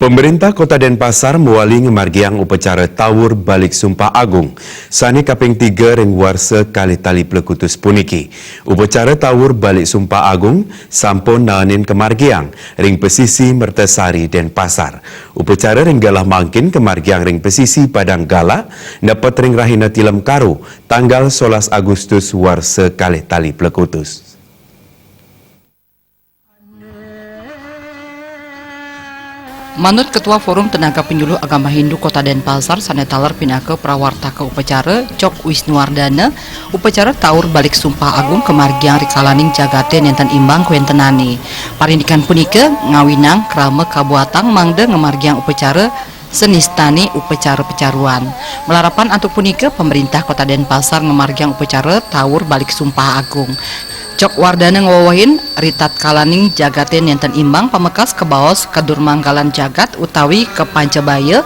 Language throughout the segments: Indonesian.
Pemerintah Kota Denpasar muali ngemargiang upacara Tawur Balik Sumpah Agung. Sani kaping 3 ring warsa kali tali plekutus puniki. Upacara Tawur Balik Sumpah Agung sampun naonin kemargiang ring pesisi Mertasari Denpasar. Upacara ring galah mangkin kemargiang ring pesisi Padang Gala dapat ring rahina Tilam Karu tanggal 11 Agustus warsa kali tali plekutus. Manut Ketua Forum Tenaga Penyuluh Agama Hindu Kota Denpasar, Sanetaler Pinake Prawarta ke upacara Cok Wisnuwardana, upacara Tawur Balik Sumpah Agung kemargiang rikalaning jagate nenten imbang kuentenani. Parindikan punike ngawinang krama kabuatang mangde ngemargiang upacara senistani upacara pecaruan. Melarapan antuk punike pemerintah Kota Denpasar ngemargiang upacara Tawur Balik Sumpah Agung. Cok Wardana ngawawahin ritat kalaning jagate nenten imbang pamekas kebaos kadurmanggalan jagat utawi ke Pancabaya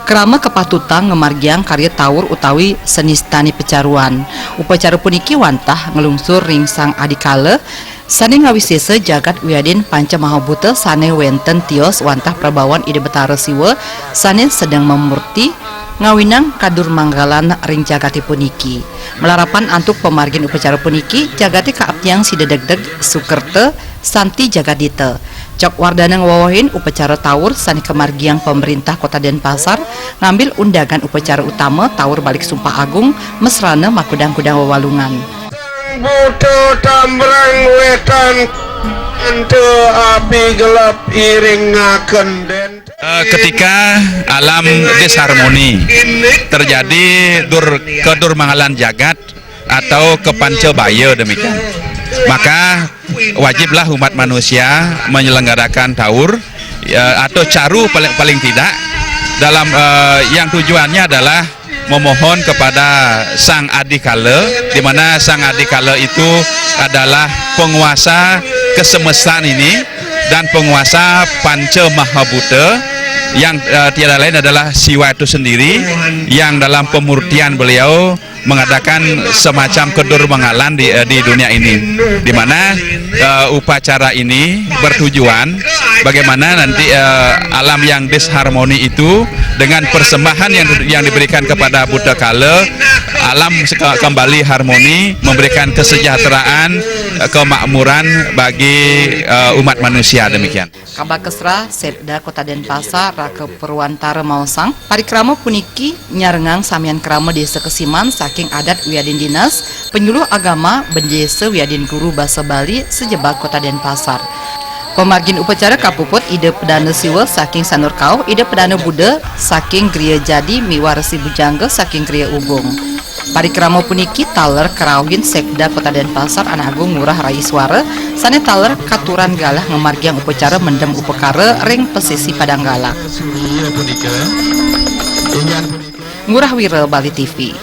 kerama kepatutang ngemargiang karya tawur utawi senistani pecaruan. Upacara puniki wantah ngelungsur ring sang adikale sane ngawisese jagat wiadin panca mahabuta sane wenten tios wantah prabawan ide betara siwa sane sedang memurti ngawinang kadur manggalan ring jagati puniki. Melarapan antuk pemargin upacara puniki jagati kaaptiang si dedeg-deg sukerte santi jagadite. Cok Wardana ngawawahin upacara tawur sani kemargiang pemerintah Kota Denpasar ngambil undangan upacara utama Tawur Balik Sumpah Agung mesrana makudang-kudang wawalungan. Buto tambrang wetan ente api gelap iringaken den. Ketika alam disharmoni terjadi kedurmangalan jagat atau kepancabaya demikian, maka wajiblah umat manusia menyelenggarakan tawur atau caru paling tidak dalam yang tujuannya adalah memohon kepada Sang Adikala, di mana Sang Adikala itu adalah penguasa kesemestaan ini dan penguasa Panca Mahabuta yang tiada lain adalah Siwa itu sendiri, yang dalam pemurtian beliau mengadakan semacam kedurmangalan di dunia ini, di mana upacara ini bertujuan bagaimana nanti alam yang disharmoni itu dengan persembahan yang diberikan kepada Buddha Kala, alam kembali harmoni, memberikan kesejahteraan, kemakmuran bagi umat manusia demikian. Kabakesra Setda Kota Denpasar Rake Purwantara Mausang parikrama puniki nyarengang samian krama desa Kesiman saking adat wiadin dinas penyuluh agama bendesa wiadin guru basa Bali sejebak Kota Denpasar. Pemargin upacara kapuput ide pedana siwa saking Sanurkau, ide pedana Buddha saking Griya Jadi miwarasi bujangga saking Griya Ubung. Parikrama puniki taler kerawin Sekda Kota Denpasar Anak Agung Ngurah Raiswara sane taler katuran galah ngemargiang upacara mendem upekara ring pesisi Padang Gala. Ngurah Wira Bali TV.